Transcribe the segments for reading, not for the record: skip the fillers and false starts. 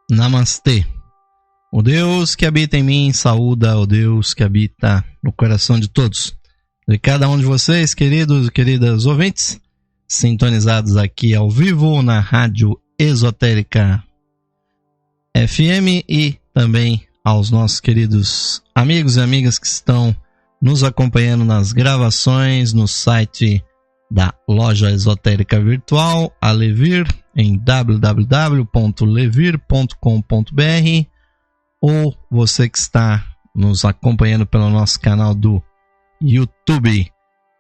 Namastê. O Deus que habita em mim saúda o Deus que habita no coração de todos. De cada um de vocês, queridos e queridas ouvintes, sintonizados aqui ao vivo na Rádio Esotérica FM e também aos nossos queridos amigos e amigas que estão nos acompanhando nas gravações no site da Loja Esotérica Virtual, a Levir, em www.levir.com.br, ou você que está nos acompanhando pelo nosso canal do YouTube.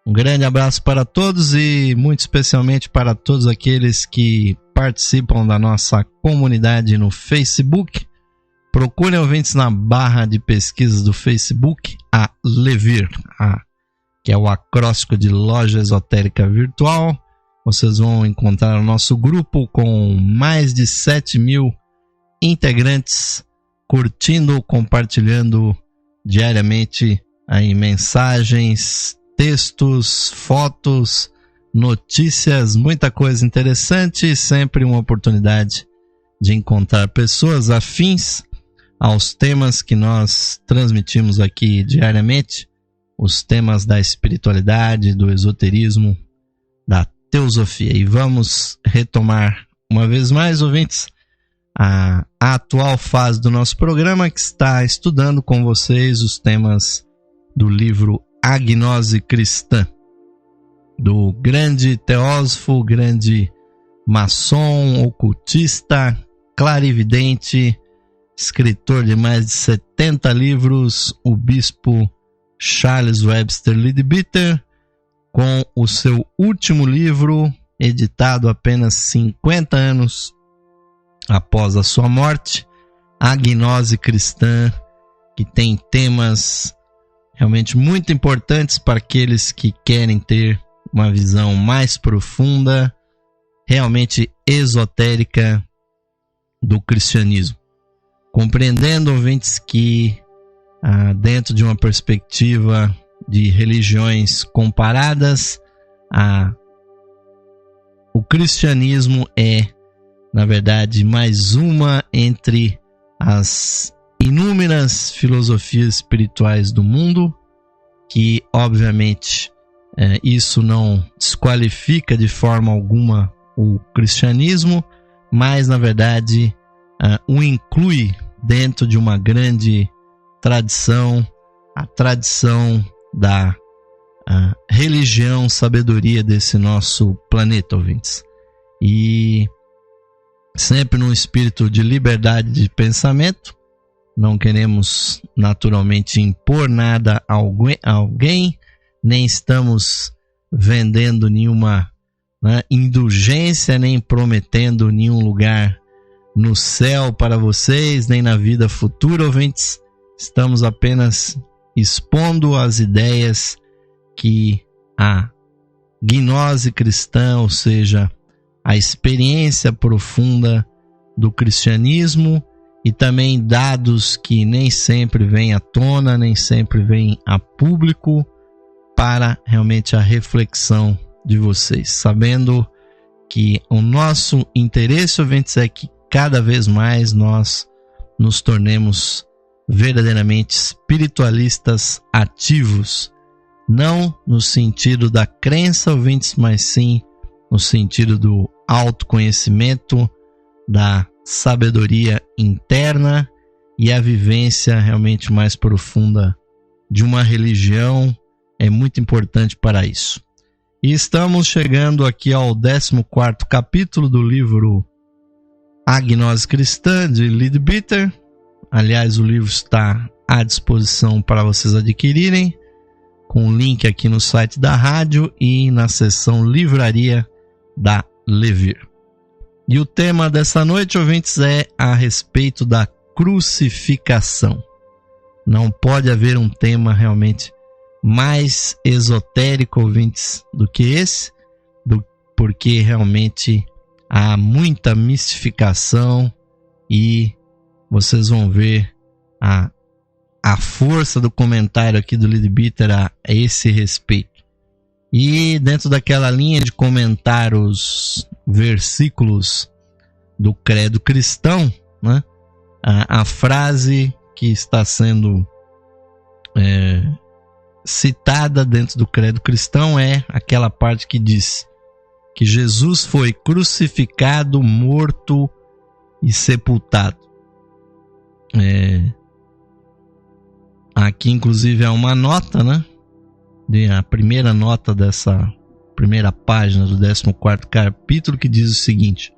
Um grande abraço para todos e muito especialmente para todos aqueles que participam da nossa comunidade no Facebook. Procurem, ouvintes, na barra de pesquisas do Facebook a Levir, que é o acróstico de Loja Esotérica Virtual. Vocês vão encontrar o nosso grupo com mais de 7.000 integrantes curtindo, compartilhando diariamente aí mensagens, textos, fotos, notícias, muita coisa interessante, sempre uma oportunidade de encontrar pessoas afins aos temas que nós transmitimos aqui diariamente, os temas da espiritualidade, do esoterismo, da teosofia. E vamos retomar uma vez mais, ouvintes, a atual fase do nosso programa, que está estudando com vocês os temas do livro A Gnose Cristã, do grande teósofo, grande maçom, ocultista, clarividente, escritor de mais de 70 livros, o bispo Charles Webster Leadbeater, com o seu último livro, editado apenas 50 anos após a sua morte, A Gnose Cristã, que tem temas realmente muito importantes para aqueles que querem ter uma visão mais profunda, realmente esotérica do cristianismo. Compreendendo, ouvintes, que dentro de uma perspectiva de religiões comparadas, o cristianismo é, na verdade, mais uma entre as inúmeras filosofias espirituais do mundo, que obviamente isso não desqualifica de forma alguma o cristianismo, mas na verdade o inclui dentro de uma grande tradição, a tradição da religião, sabedoria desse nosso planeta, ouvintes. E sempre num espírito de liberdade de pensamento, não queremos naturalmente impor nada a alguém, nem estamos vendendo nenhuma indulgência, nem prometendo nenhum lugar no céu para vocês, nem na vida futura, ouvintes. Estamos apenas expondo as ideias que a gnose cristã, ou seja, a experiência profunda do cristianismo, e também dados que nem sempre vêm à tona, nem sempre vêm a público, para realmente a reflexão de vocês, sabendo que o nosso interesse, ouvintes, é que cada vez mais nós nos tornemos verdadeiramente espiritualistas ativos, não no sentido da crença, ouvintes, mas sim no sentido do autoconhecimento, da sabedoria interna e a vivência realmente mais profunda de uma religião é muito importante para isso. E estamos chegando aqui ao 14º capítulo do livro A Gnose Cristã, de Leadbeater. Aliás, o livro está à disposição para vocês adquirirem, com o link aqui no site da rádio e na seção livraria da Levir. E o tema dessa noite, ouvintes, é a respeito da crucificação. Não pode haver um tema realmente mais esotérico, ouvintes, do que esse, porque realmente há muita mistificação e vocês vão ver a força do comentário aqui do Leadbeater a esse respeito. E dentro daquela linha de comentar os versículos do credo cristão, né, A frase que está sendo citada dentro do credo cristão é aquela parte que diz que Jesus foi crucificado, morto e sepultado. Aqui inclusive há uma nota, né? A primeira nota dessa primeira página do 14º capítulo, que diz o seguinte: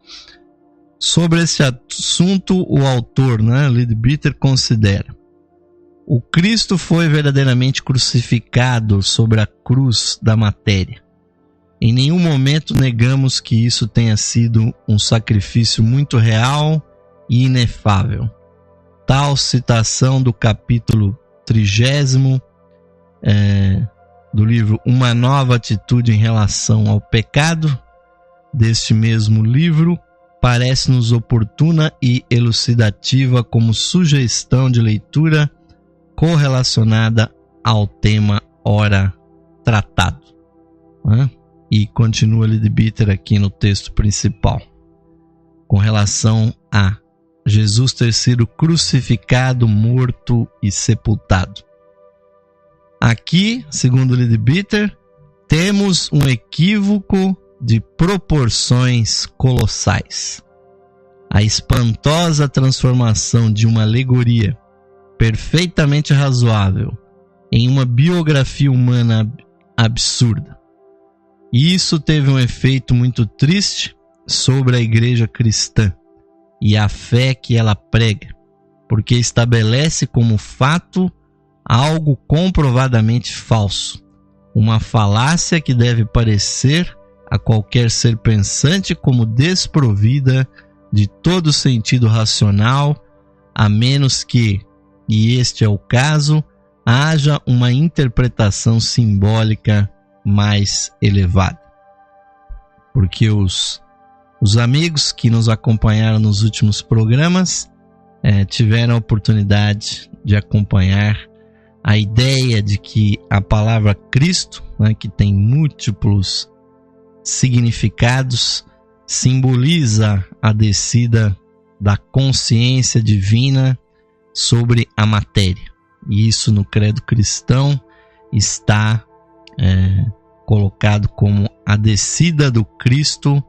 sobre esse assunto, o autor, né, Leadbeater, considera: o Cristo foi verdadeiramente crucificado sobre a cruz da matéria. Em nenhum momento negamos que isso tenha sido um sacrifício muito real e inefável. Tal citação do capítulo 30 do livro Uma Nova Atitude em Relação ao Pecado, deste mesmo livro, parece-nos oportuna e elucidativa como sugestão de leitura correlacionada ao tema ora tratado. E continua Leadbeater aqui no texto principal, com relação a Jesus ter sido crucificado, morto e sepultado. Aqui, segundo Leadbeater, temos um equívoco de proporções colossais. A espantosa transformação de uma alegoria perfeitamente razoável em uma biografia humana absurda. E isso teve um efeito muito triste sobre a igreja cristã e a fé que ela prega, porque estabelece como fato algo comprovadamente falso, uma falácia que deve parecer a qualquer ser pensante como desprovida de todo sentido racional, a menos que, e este é o caso, haja uma interpretação simbólica mais elevada. Porque os amigos que nos acompanharam nos últimos programas tiveram a oportunidade de acompanhar a ideia de que a palavra Cristo, né, que tem múltiplos significados, simboliza a descida da consciência divina sobre a matéria. E isso no credo cristão está colocado como a descida do Cristo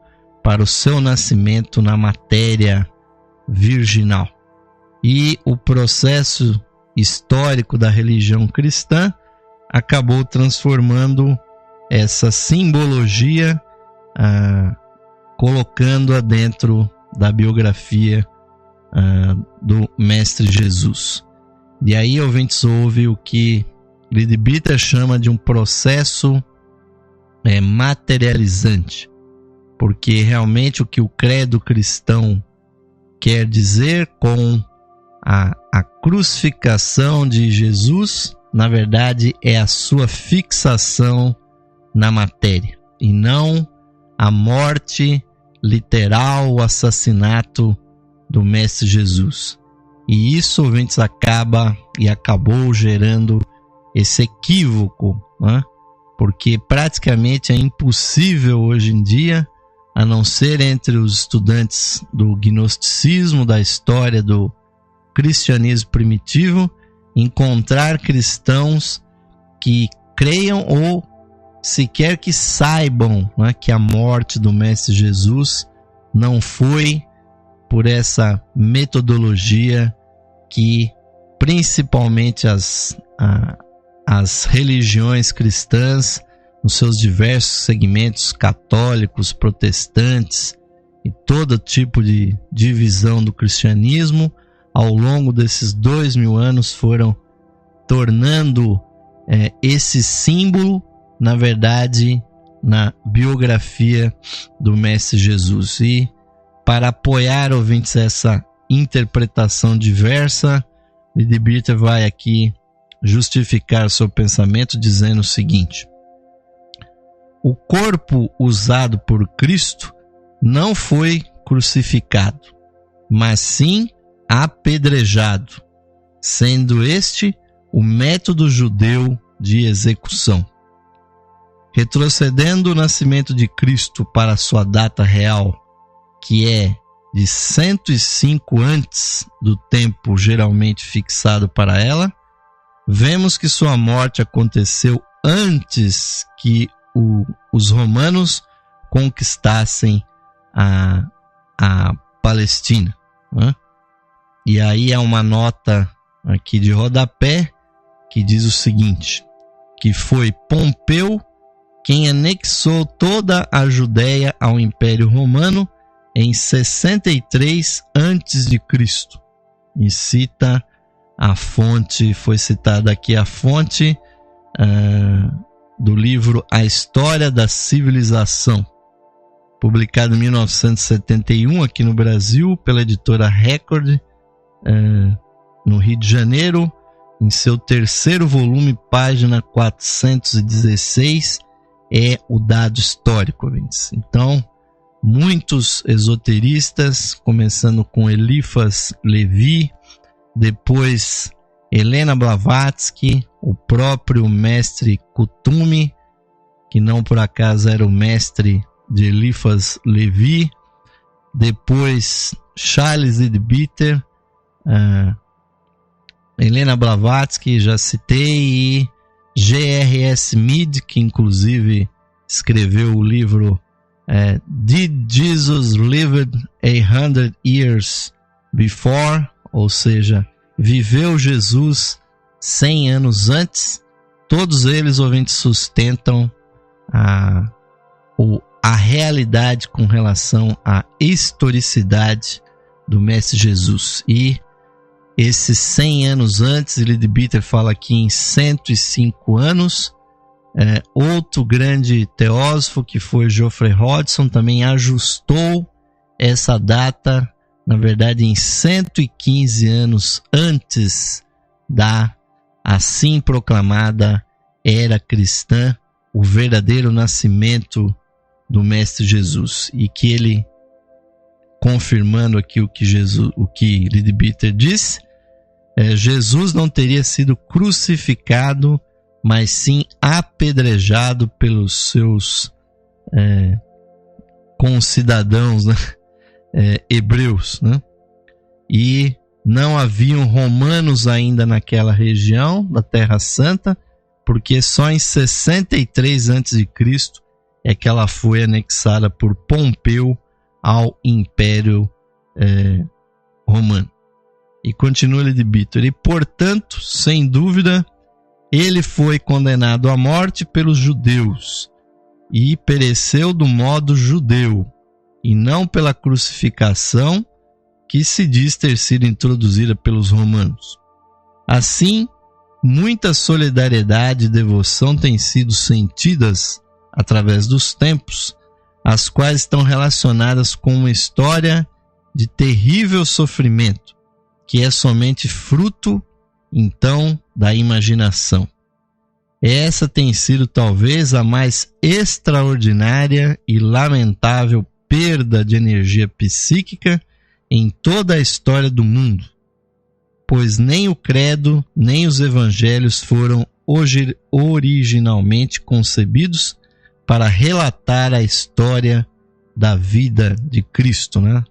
para o seu nascimento na matéria virginal. E o processo histórico da religião cristã acabou transformando essa simbologia, colocando-a dentro da biografia do Mestre Jesus. E aí, ouvintes, houve o que Leadbeater chama de um processo materializante, porque realmente o que o credo cristão quer dizer com a crucificação de Jesus, na verdade, é a sua fixação na matéria, e não a morte literal, o assassinato do Mestre Jesus. E isso, ouvintes, acabou gerando esse equívoco, né? Porque praticamente é impossível hoje em dia, a não ser entre os estudantes do gnosticismo, da história do cristianismo primitivo, encontrar cristãos que creiam ou sequer que saibam, né, que a morte do Mestre Jesus não foi por essa metodologia que principalmente as religiões cristãs, nos seus diversos segmentos católicos, protestantes e todo tipo de divisão do cristianismo, ao longo desses 2000 anos foram tornando esse símbolo, na verdade, na biografia do Mestre Jesus. E para apoiar, ouvintes, essa interpretação diversa, Leadbeater vai aqui justificar seu pensamento dizendo o seguinte: o corpo usado por Cristo não foi crucificado, mas sim apedrejado, sendo este o método judeu de execução. Retrocedendo o nascimento de Cristo para sua data real, que é de 105 antes do tempo geralmente fixado para ela, vemos que sua morte aconteceu antes que os romanos conquistassem a Palestina, né? E aí há uma nota aqui de rodapé que diz o seguinte, que foi Pompeu quem anexou toda a Judéia ao Império Romano em 63 a.C. E cita a fonte, foi citada aqui a fonte do livro A História da Civilização, publicado em 1971 aqui no Brasil pela editora Record, no Rio de Janeiro, em seu terceiro volume, página 416, é o dado histórico, ouvintes. Então, muitos esoteristas, começando com Eliphas Levi, depois Helena Blavatsky, o próprio mestre Kuthumi, que não por acaso era o mestre de Eliphas Levi, depois Charles Leadbeater, Helena Blavatsky, já citei, e G.R.S. Mead, que inclusive escreveu o livro Did Jesus Lived 100 Years Before? Ou seja, viveu Jesus 100 anos antes? Todos eles, ouvintes, sustentam a realidade com relação à historicidade do Mestre Jesus. E esses 100 anos antes, Leadbeater fala aqui em 105 anos. Outro grande teósofo, que foi Geoffrey Hodgson, também ajustou essa data, na verdade, em 115 anos antes da assim proclamada era cristã, o verdadeiro nascimento do Mestre Jesus. E que ele, confirmando aqui o que Leadbeater disse, Jesus não teria sido crucificado, mas sim apedrejado pelos seus concidadãos, né? Hebreus, né? E não haviam romanos ainda naquela região da Terra Santa, porque só em 63 a.C. é que ela foi anexada por Pompeu ao Império Romano. E continua Leadbeater, e portanto, sem dúvida, ele foi condenado à morte pelos judeus e pereceu do modo judeu, e não pela crucificação que se diz ter sido introduzida pelos romanos. Assim, muita solidariedade e devoção têm sido sentidas através dos tempos, as quais estão relacionadas com uma história de terrível sofrimento, que é somente fruto, então, da imaginação. Essa tem sido talvez a mais extraordinária e lamentável perda de energia psíquica em toda a história do mundo, pois nem o credo, nem os evangelhos foram originalmente concebidos para relatar a história da vida de Cristo, né?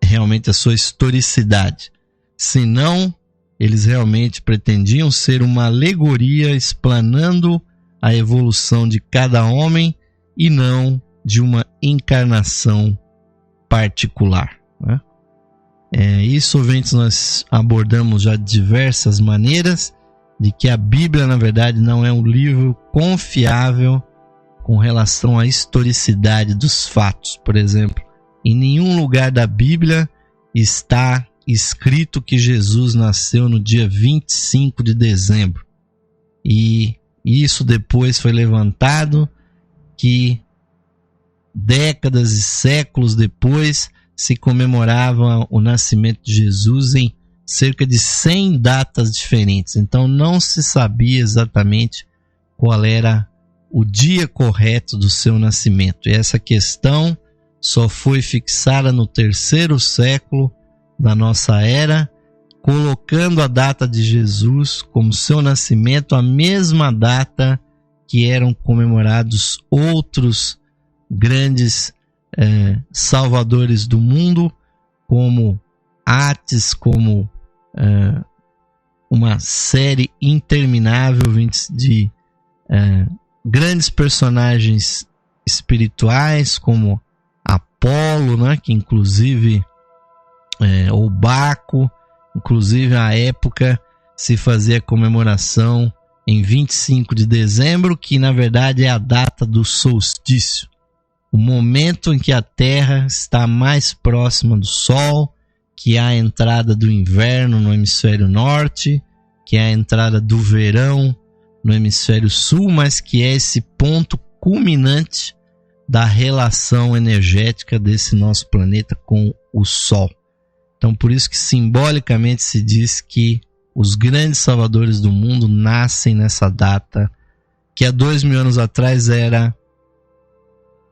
Realmente a sua historicidade, senão eles realmente pretendiam ser uma alegoria explanando a evolução de cada homem e não de uma encarnação particular, né? Isso, ouvintes, nós abordamos já de diversas maneiras, de que a Bíblia, na verdade, não é um livro confiável com relação à historicidade dos fatos. Por exemplo, em nenhum lugar da Bíblia está escrito que Jesus nasceu no dia 25 de dezembro. E isso depois foi levantado, que décadas e séculos depois se comemorava o nascimento de Jesus em cerca de 100 datas diferentes. Então não se sabia exatamente qual era o dia correto do seu nascimento. E essa questão só foi fixada no 3º século da nossa era, colocando a data de Jesus como seu nascimento a mesma data que eram comemorados outros grandes salvadores do mundo, como Ates, como uma série interminável de grandes personagens espirituais, como Apolo, né, que inclusive ou Baco, inclusive à época se fazia comemoração em 25 de dezembro, que na verdade é a data do solstício, o momento em que a Terra está mais próxima do Sol, que há a entrada do inverno no hemisfério norte, que é a entrada do verão no hemisfério sul, mas que é esse ponto culminante da relação energética desse nosso planeta com o Sol. Então, por isso que simbolicamente se diz que os grandes salvadores do mundo nascem nessa data, que há 2000 anos atrás era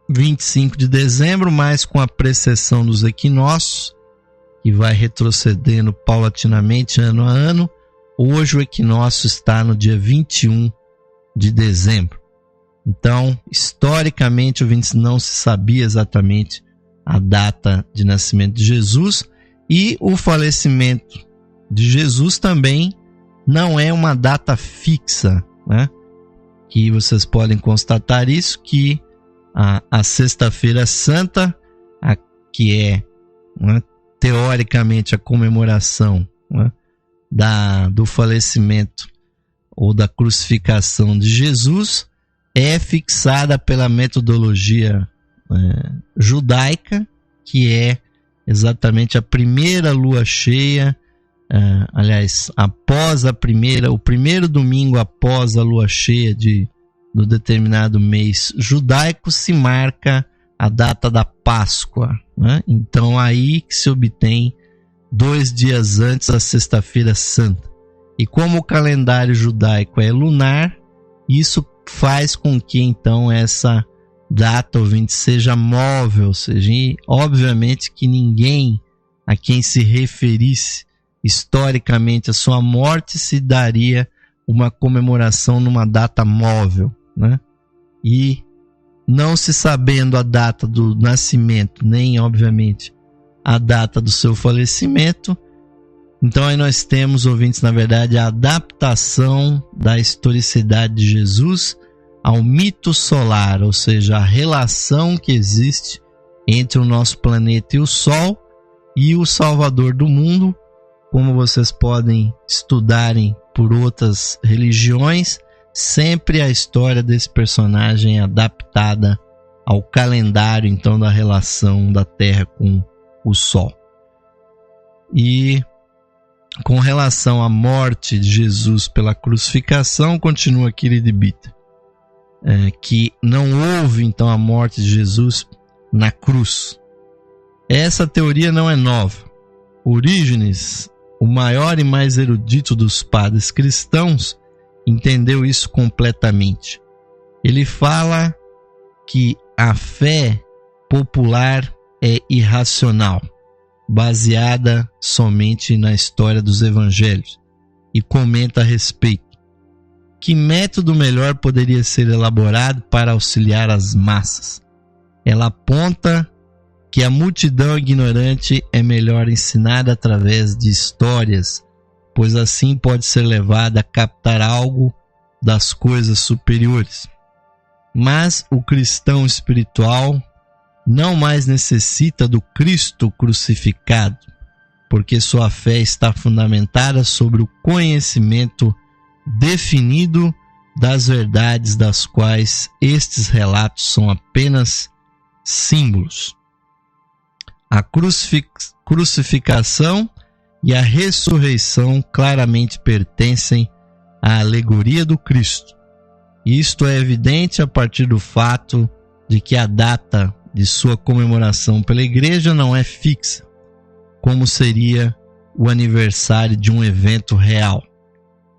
25 de dezembro, mas com a precessão dos equinócios, que vai retrocedendo paulatinamente ano a ano. Hoje o equinócio está no dia 21 de dezembro. Então, historicamente, não se sabia exatamente a data de nascimento de Jesus, e o falecimento de Jesus também não é uma data fixa, né? Que vocês podem constatar isso, que a Sexta-feira Santa, que é, né, teoricamente a comemoração, né, do falecimento ou da crucificação de Jesus, é fixada pela metodologia judaica, que é exatamente a primeira lua cheia, após o primeiro domingo após a lua cheia do determinado mês judaico, se marca a data da Páscoa, né? Então aí que se obtém 2 dias antes da Sexta-feira Santa. E como o calendário judaico é lunar, isso faz com que então essa data, ouvinte, seja móvel, obviamente que ninguém a quem se referisse historicamente a sua morte se daria uma comemoração numa data móvel, né? E não se sabendo a data do nascimento, nem obviamente a data do seu falecimento, então aí nós temos, ouvintes, na verdade, a adaptação da historicidade de Jesus ao mito solar, ou seja, a relação que existe entre o nosso planeta e o Sol e o Salvador do mundo, como vocês podem estudarem por outras religiões, sempre a história desse personagem é adaptada ao calendário, então, da relação da Terra com o Sol. E com relação à morte de Jesus pela crucificação, continua Querido Bita, que não houve então a morte de Jesus na cruz. Essa teoria não é nova. Orígenes, o maior e mais erudito dos padres cristãos, entendeu isso completamente. Ele fala que a fé popular é irracional, baseada somente na história dos evangelhos, e comenta a respeito. Que método melhor poderia ser elaborado para auxiliar as massas? Ela aponta que a multidão ignorante é melhor ensinada através de histórias, pois assim pode ser levada a captar algo das coisas superiores. Mas o cristão espiritual não mais necessita do Cristo crucificado, porque sua fé está fundamentada sobre o conhecimento definido das verdades das quais estes relatos são apenas símbolos. A crucificação e a ressurreição claramente pertencem à alegoria do Cristo. Isto é evidente a partir do fato de que a data de sua comemoração pela Igreja não é fixa, como seria o aniversário de um evento real,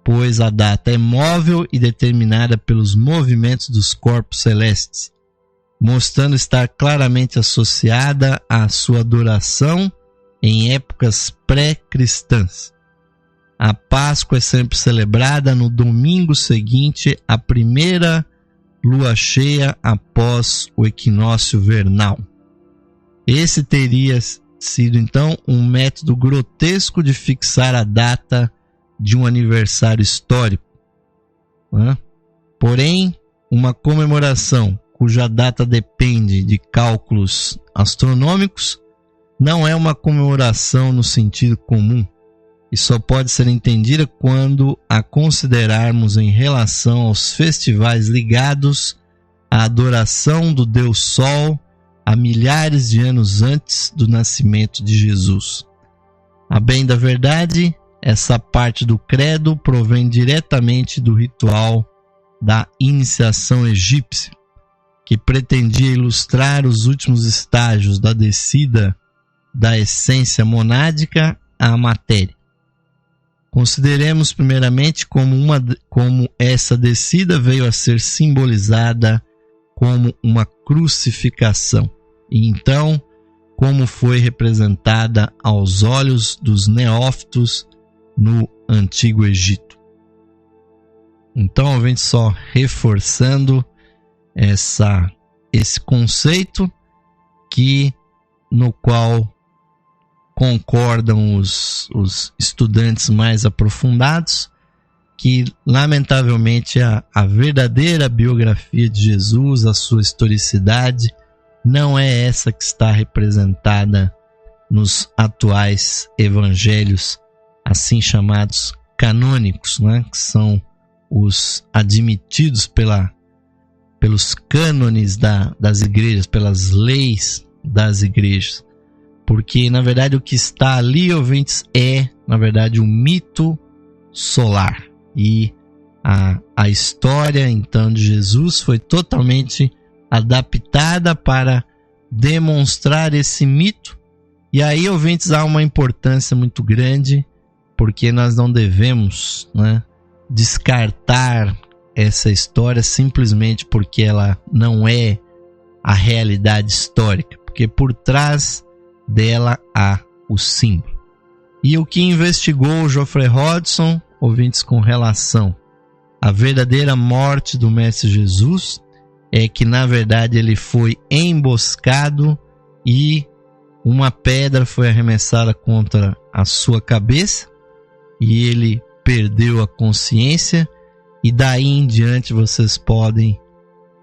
pois a data é móvel e determinada pelos movimentos dos corpos celestes, mostrando estar claramente associada à sua adoração em épocas pré-cristãs. A Páscoa é sempre celebrada no domingo seguinte à primeira lua cheia após o equinócio vernal. Esse teria sido então um método grotesco de fixar a data de um aniversário histórico, né? Porém, uma comemoração cuja data depende de cálculos astronômicos não é uma comemoração no sentido comum e só pode ser entendida quando a considerarmos em relação aos festivais ligados à adoração do Deus Sol há milhares de anos antes do nascimento de Jesus. A bem da verdade, essa parte do credo provém diretamente do ritual da iniciação egípcia, que pretendia ilustrar os últimos estágios da descida da essência monádica à matéria. Consideremos primeiramente como essa descida veio a ser simbolizada como uma crucificação, e então como foi representada aos olhos dos neófitos no Antigo Egito. Então, a gente só reforçando esse conceito no qual concordam os estudantes mais aprofundados, que lamentavelmente a verdadeira biografia de Jesus, a sua historicidade, não é essa que está representada nos atuais evangelhos, assim chamados canônicos, né? Que são os admitidos pelos cânones das igrejas, pelas leis das igrejas. Porque, na verdade, o que está ali, ouvintes, é, na verdade, um mito solar. E a história, então, de Jesus foi totalmente adaptada para demonstrar esse mito. E aí, ouvintes, há uma importância muito grande, porque nós não devemos, né, descartar essa história simplesmente porque ela não é a realidade histórica, porque por trás dela há o símbolo. E o que investigou o Geoffrey Hodgson, ouvintes, com relação à verdadeira morte do Mestre Jesus, é que na verdade ele foi emboscado e uma pedra foi arremessada contra a sua cabeça e ele perdeu a consciência, e daí em diante vocês podem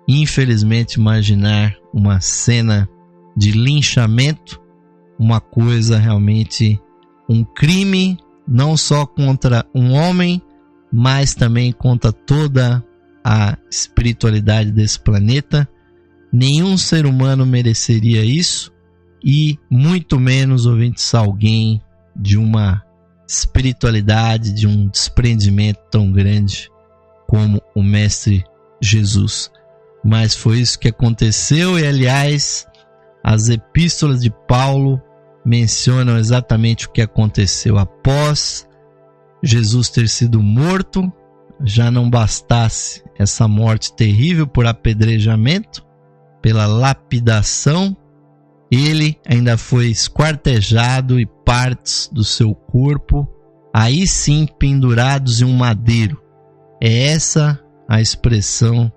infelizmente imaginar uma cena de linchamento, uma coisa realmente, um crime não só contra um homem, mas também contra toda a espiritualidade desse planeta. Nenhum ser humano mereceria isso, e muito menos, ouvintes, alguém de uma espiritualidade, de um desprendimento tão grande como o Mestre Jesus. Mas foi isso que aconteceu, e aliás, as epístolas de Paulo mencionam exatamente o que aconteceu. Após Jesus ter sido morto, já não bastasse essa morte terrível por apedrejamento, pela lapidação, ele ainda foi esquartejado e partes do seu corpo, aí sim pendurados em um madeiro. É essa a expressão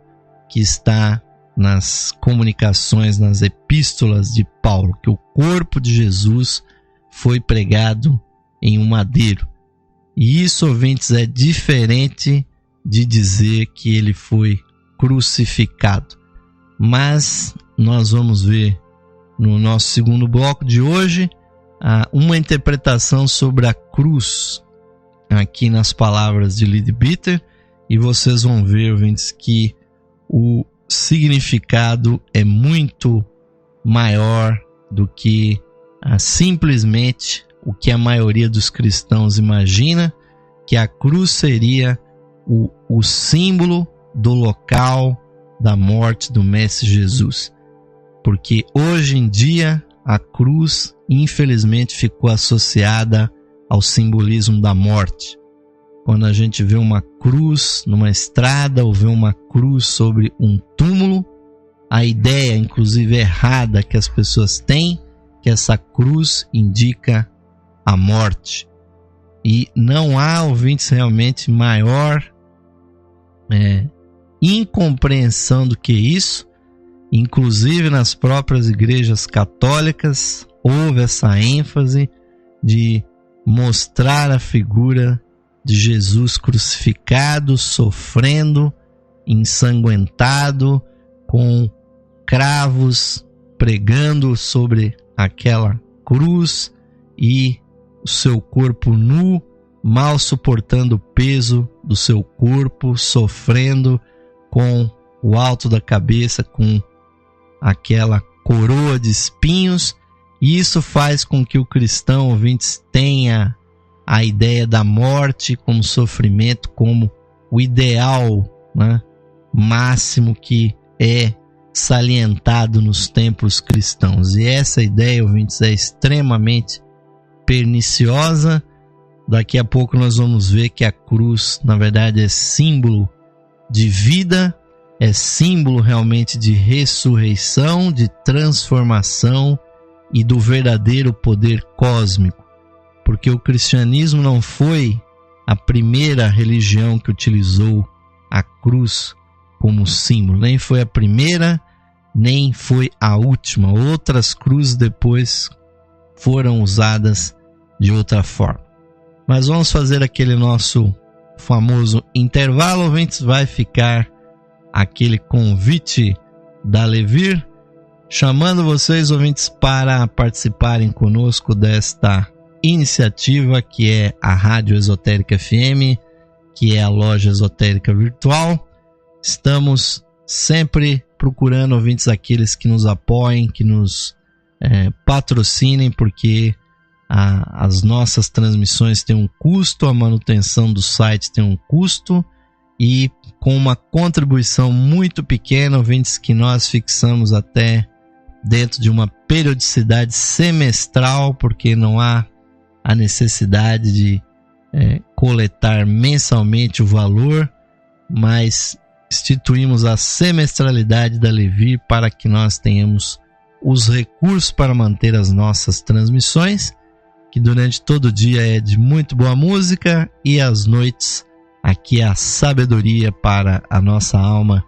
que está nas comunicações, nas epístolas de Paulo, que o corpo de Jesus foi pregado em um madeiro. E isso, ouvintes, é diferente de dizer que ele foi crucificado. Mas nós vamos ver no nosso segundo bloco de hoje uma interpretação sobre a cruz aqui nas palavras de Leadbeater, e vocês vão ver, ouvintes, que o significado é muito maior do que simplesmente o que a maioria dos cristãos imagina, que a cruz seria o símbolo do local da morte do Mestre Jesus. Porque hoje em dia a cruz, infelizmente, ficou associada ao simbolismo da morte. Quando a gente vê uma cruz numa estrada ou vê uma cruz sobre um túmulo, a ideia, inclusive errada, que as pessoas têm, que essa cruz indica a morte. E não há, ouvintes, realmente maior incompreensão do que isso, Inclusive nas próprias igrejas católicas houve essa ênfase de mostrar a figura de Jesus crucificado, sofrendo, ensanguentado, com cravos pregando sobre aquela cruz e o seu corpo nu, mal suportando o peso do seu corpo, sofrendo com o alto da cabeça, com aquela coroa de espinhos. E isso faz com que o cristão, ouvintes, tenha a ideia da morte como sofrimento, como o ideal, né, máximo que é salientado nos templos cristãos. E essa ideia, ouvintes, é extremamente perniciosa. Daqui a pouco nós vamos ver que a cruz, na verdade, é símbolo de vida, é símbolo realmente de ressurreição, de transformação e do verdadeiro poder cósmico. Porque o cristianismo não foi a primeira religião que utilizou a cruz como símbolo, nem foi a primeira, nem foi a última. Outras cruzes depois foram usadas de outra forma. Mas vamos fazer aquele nosso famoso intervalo, ouvintes. Vai ficar aquele convite da Levir, chamando vocês, ouvintes, para participarem conosco desta iniciativa que é a Rádio Esotérica FM, que é a loja esotérica virtual. Estamos sempre procurando, ouvintes, aqueles que nos apoiem, que nos patrocinem, porque as nossas transmissões têm um custo, a manutenção do site tem um custo, e com uma contribuição muito pequena, ouvintes, que nós fixamos até dentro de uma periodicidade semestral, porque não há a necessidade de coletar mensalmente o valor, mas instituímos a semestralidade da Levir para que nós tenhamos os recursos para manter as nossas transmissões, que durante todo o dia é de muito boa música, e às noites aqui é a sabedoria para a nossa alma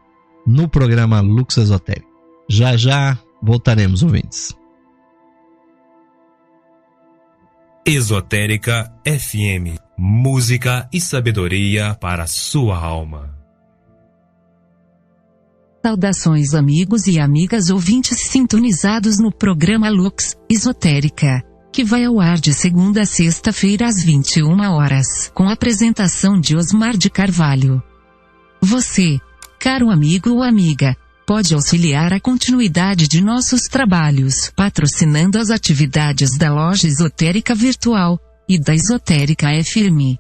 no programa Lux Esotérico. Já já voltaremos, ouvintes. Esotérica FM, música e sabedoria para a sua alma. Saudações, amigos e amigas ouvintes sintonizados no programa Lux Esotérica, que vai ao ar de segunda a sexta-feira às 21 horas, com a apresentação de Osmar de Carvalho. Você, caro amigo ou amiga, pode auxiliar a continuidade de nossos trabalhos, patrocinando as atividades da Loja Esotérica Virtual e da Esotérica FM.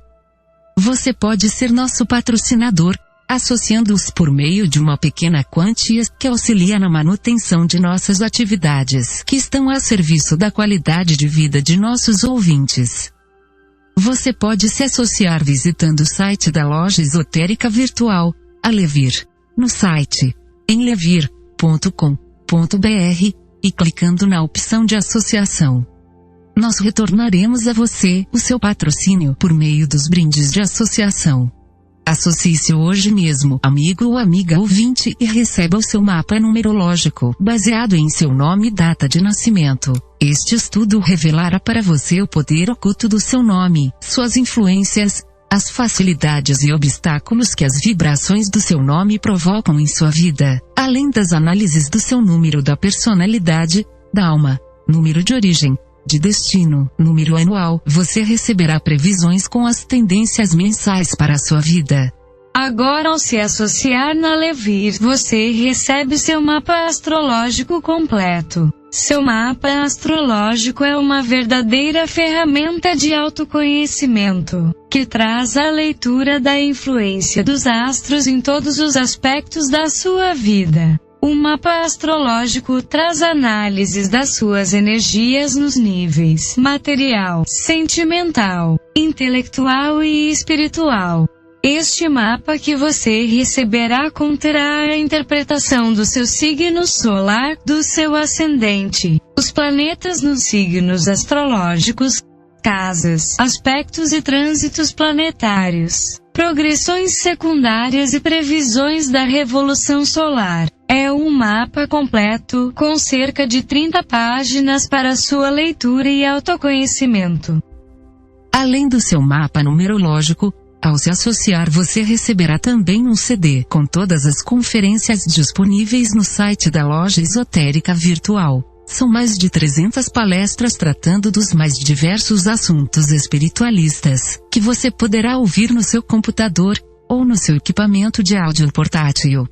Você pode ser nosso patrocinador, associando-os por meio de uma pequena quantia que auxilia na manutenção de nossas atividades, que estão a serviço da qualidade de vida de nossos ouvintes. Você pode se associar visitando o site da Loja Esotérica Virtual, a Levir, no site em levir.com.br, e clicando na opção de associação. Nós retornaremos a você o seu patrocínio por meio dos brindes de associação. Associe-se hoje mesmo, amigo ou amiga ouvinte, e receba o seu mapa numerológico, baseado em seu nome e data de nascimento. Este estudo revelará para você o poder oculto do seu nome, suas influências, as facilidades e obstáculos que as vibrações do seu nome provocam em sua vida, além das análises do seu número da personalidade, da alma, número de origem, de destino, número anual. Você receberá previsões com as tendências mensais para a sua vida. Agora, ao se associar na Levir, você recebe seu mapa astrológico completo. Seu mapa astrológico é uma verdadeira ferramenta de autoconhecimento, que traz a leitura da influência dos astros em todos os aspectos da sua vida. O mapa astrológico traz análises das suas energias nos níveis material, sentimental, intelectual e espiritual. Este mapa que você receberá conterá a interpretação do seu signo solar, do seu ascendente, os planetas nos signos astrológicos, casas, aspectos e trânsitos planetários, progressões secundárias e previsões da revolução solar. É um mapa completo, com cerca de 30 páginas para sua leitura e autoconhecimento. Além do seu mapa numerológico, ao se associar você receberá também um CD com todas as conferências disponíveis no site da Loja Esotérica Virtual. São mais de 300 palestras tratando dos mais diversos assuntos espiritualistas, que você poderá ouvir no seu computador, ou no seu equipamento de áudio portátil.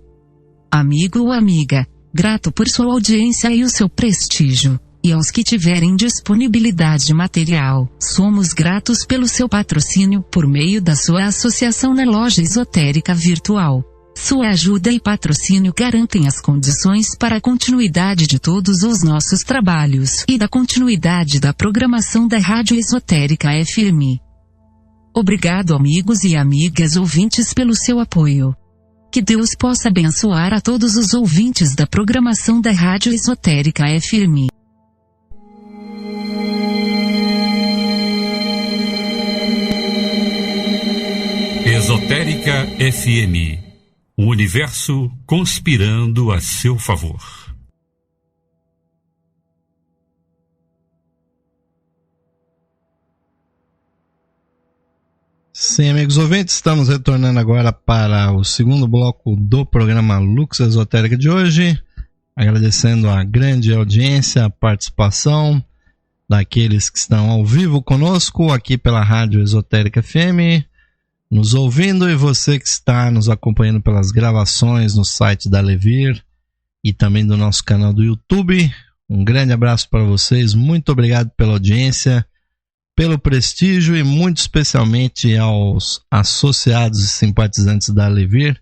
Amigo ou amiga, grato por sua audiência e o seu prestígio. E aos que tiverem disponibilidade material, somos gratos pelo seu patrocínio por meio da sua associação na Loja Esotérica Virtual. Sua ajuda e patrocínio garantem as condições para a continuidade de todos os nossos trabalhos e da continuidade da programação da Rádio Esotérica FM. Obrigado, amigos e amigas ouvintes, pelo seu apoio. Que Deus possa abençoar a todos os ouvintes da programação da Rádio Esotérica FM. Esotérica FM. O universo conspirando a seu favor. Sim, amigos ouvintes, estamos retornando agora para o segundo bloco do programa Lux Esotérica de hoje, agradecendo a grande audiência, a participação daqueles que estão ao vivo conosco aqui pela Rádio Esotérica FM, nos ouvindo, e você que está nos acompanhando pelas gravações no site da Levir e também do nosso canal do YouTube. Um grande abraço para vocês, muito obrigado pela audiência, pelo prestígio e muito especialmente aos associados e simpatizantes da Levir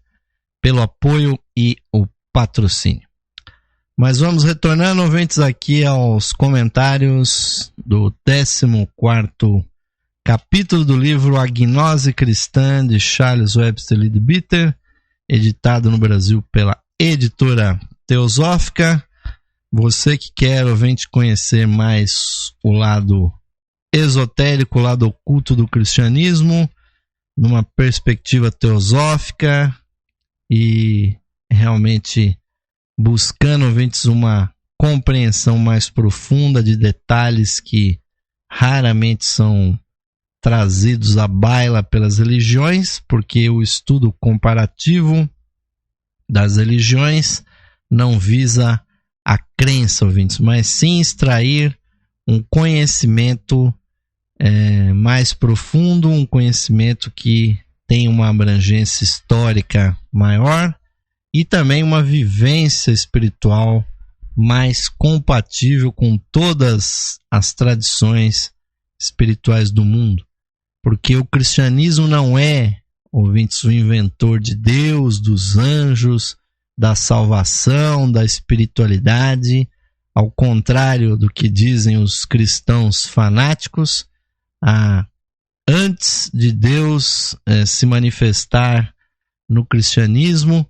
pelo apoio e o patrocínio. Mas vamos retornando, ouvintes, aqui aos comentários do 14º capítulo do livro A Gnose Cristã, de Charles Webster Leadbeater, editado no Brasil pela editora Teosófica. Você que quer, ouvinte, conhecer mais o lado esotérico, o lado oculto do cristianismo, numa perspectiva teosófica e realmente buscando, ouvintes, uma compreensão mais profunda de detalhes que raramente são trazidos à baila pelas religiões, porque o estudo comparativo das religiões não visa a crença, ouvintes, mas sim extrair um conhecimento mais profundo, um conhecimento que tem uma abrangência histórica maior e também uma vivência espiritual mais compatível com todas as tradições espirituais do mundo. Porque o cristianismo não é, ouvintes, o inventor de Deus, dos anjos, da salvação, da espiritualidade. Ao contrário do que dizem os cristãos fanáticos, antes de Deus se manifestar no cristianismo,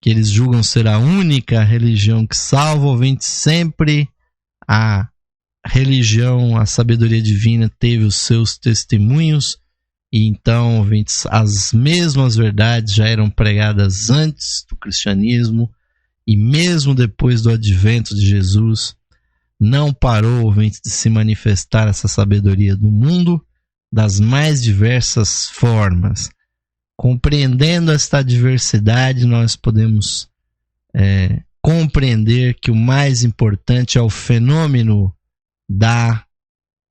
que eles julgam ser a única religião que salva, ouvintes, sempre a religião, a sabedoria divina teve os seus testemunhos, e então, ouvintes, as mesmas verdades já eram pregadas antes do cristianismo, e mesmo depois do advento de Jesus, não parou, ouvintes, de se manifestar essa sabedoria do mundo das mais diversas formas. Compreendendo esta diversidade, nós podemos compreender que o mais importante é o fenômeno da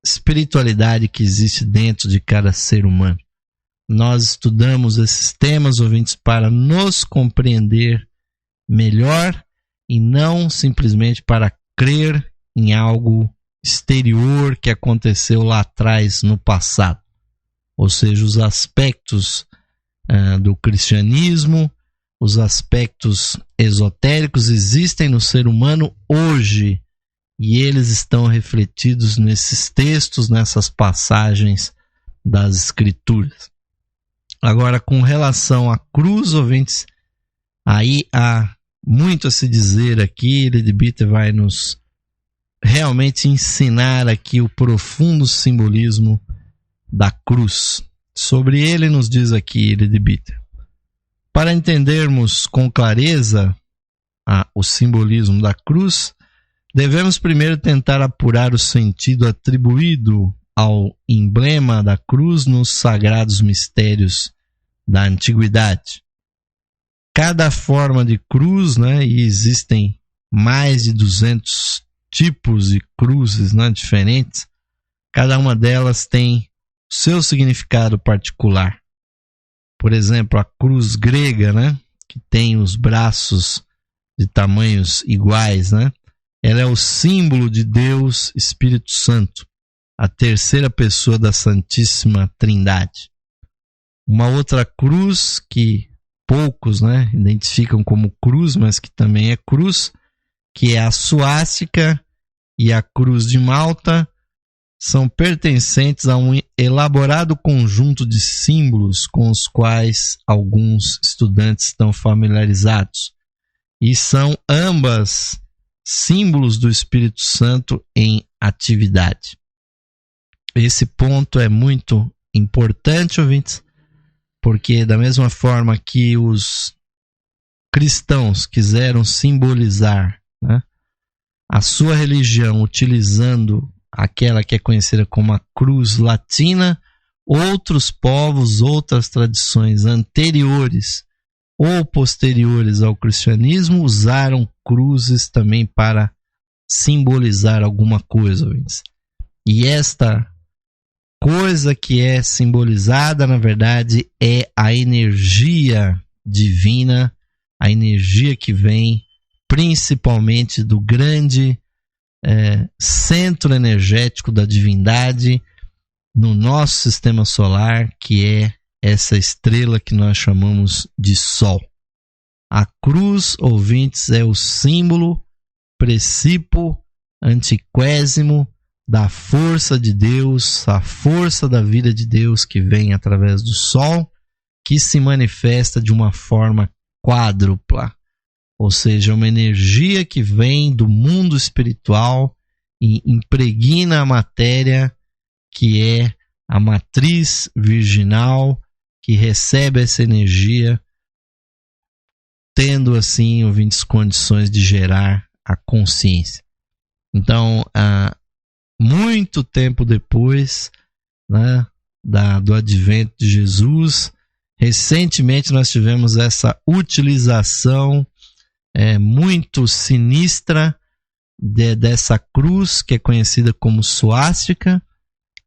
espiritualidade que existe dentro de cada ser humano. Nós estudamos esses temas, ouvintes, para nos compreender melhor e não simplesmente para crer em algo exterior que aconteceu lá atrás no passado. Ou seja, os aspectos do cristianismo, os aspectos esotéricos existem no ser humano hoje, e eles estão refletidos nesses textos, nessas passagens das Escrituras. Agora, com relação à cruz, ouvintes, aí há muito a se dizer aqui. Leadbeater vai nos realmente ensinar aqui o profundo simbolismo da cruz. Sobre ele nos diz aqui Leadbeater: para entendermos com clareza o simbolismo da cruz, devemos primeiro tentar apurar o sentido atribuído ao emblema da cruz nos sagrados mistérios da antiguidade. Cada forma de cruz, e existem mais de 200 tipos de cruzes, diferentes, cada uma delas tem seu significado particular. Por exemplo, a cruz grega, que tem os braços de tamanhos iguais, ela é o símbolo de Deus Espírito Santo, a terceira pessoa da Santíssima Trindade. Uma outra cruz que poucos identificam como cruz, mas que também é cruz, que é a suástica e a cruz de Malta, são pertencentes a um elaborado conjunto de símbolos com os quais alguns estudantes estão familiarizados. E são ambas símbolos do Espírito Santo em atividade. Esse ponto é muito importante, ouvintes, porque da mesma forma que os cristãos quiseram simbolizar a sua religião utilizando aquela que é conhecida como a cruz latina, outros povos, outras tradições anteriores ou posteriores ao cristianismo usaram cruzes também para simbolizar alguma coisa. E esta coisa que é simbolizada, na verdade, é a energia divina, a energia que vem principalmente do grande centro energético da divindade no nosso sistema solar, que é essa estrela que nós chamamos de Sol. A cruz, ouvintes, é o símbolo precípio antiquésimo da força de Deus, a força da vida de Deus que vem através do Sol, que se manifesta de uma forma quádrupla, ou seja, uma energia que vem do mundo espiritual e impregna a matéria, que é a matriz virginal, que recebe essa energia, tendo assim, ouvintes, condições de gerar a consciência. Então, muito tempo depois do advento de Jesus, recentemente nós tivemos essa utilização muito sinistra dessa cruz, que é conhecida como suástica,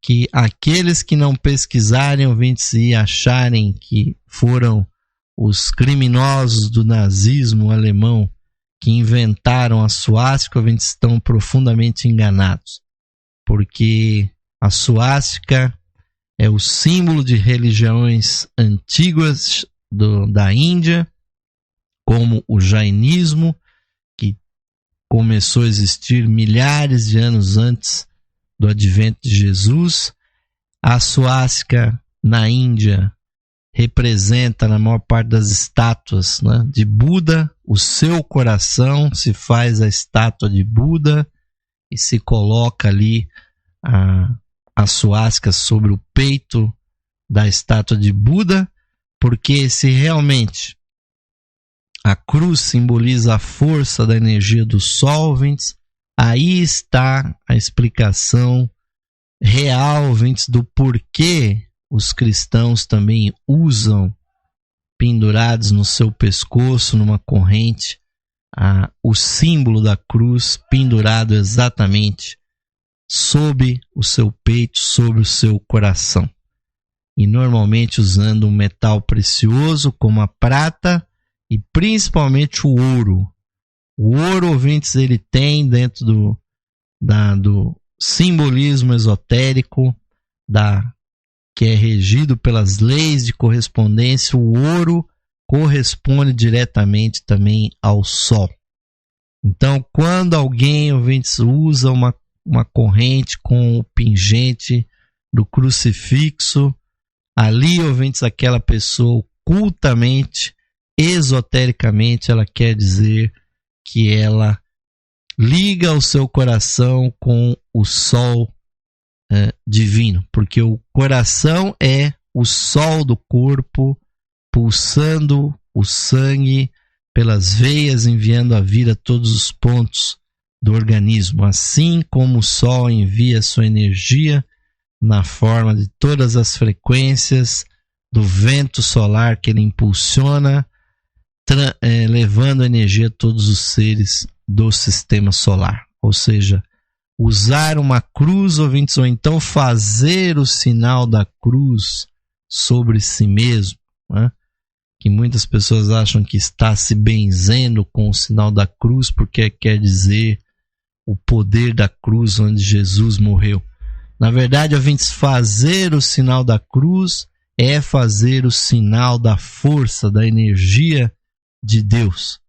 que aqueles que não pesquisarem, ouvintes, e acharem que foram os criminosos do nazismo alemão que inventaram a suástica, ouvintes, estão profundamente enganados, porque a suástica é o símbolo de religiões antigas da Índia, como o jainismo, que começou a existir milhares de anos antes do advento de Jesus. A suástica na Índia representa, na maior parte das estátuas de Buda, o seu coração. Se faz a estátua de Buda e se coloca ali a suástica sobre o peito da estátua de Buda, porque se realmente a cruz simboliza a força da energia do Sol, ouvintes, aí está a explicação real, ouvintes, do porquê os cristãos também usam, pendurados no seu pescoço, numa corrente, o símbolo da cruz pendurado exatamente sob o seu peito, sobre o seu coração. E normalmente usando um metal precioso como a prata e principalmente o ouro. O ouro, ouvintes, ele tem dentro do simbolismo esotérico, que é regido pelas leis de correspondência, o ouro corresponde diretamente também ao Sol. Então, quando alguém, ouvintes, usa uma corrente com o pingente do crucifixo, ali, ouvintes, aquela pessoa ocultamente, esotericamente, ela quer dizer que ela liga o seu coração com o Sol divino, porque o coração é o sol do corpo, pulsando o sangue pelas veias, enviando a vida a todos os pontos do organismo, assim como o Sol envia sua energia na forma de todas as frequências do vento solar que ele impulsiona, levando energia a todos os seres do sistema solar. Ou seja, usar uma cruz, ouvintes, ou então fazer o sinal da cruz sobre si mesmo, né? Que muitas pessoas acham que está se benzendo com o sinal da cruz, porque quer dizer o poder da cruz onde Jesus morreu. Na verdade, ouvintes, fazer o sinal da cruz é fazer o sinal da força, da energia de Deus.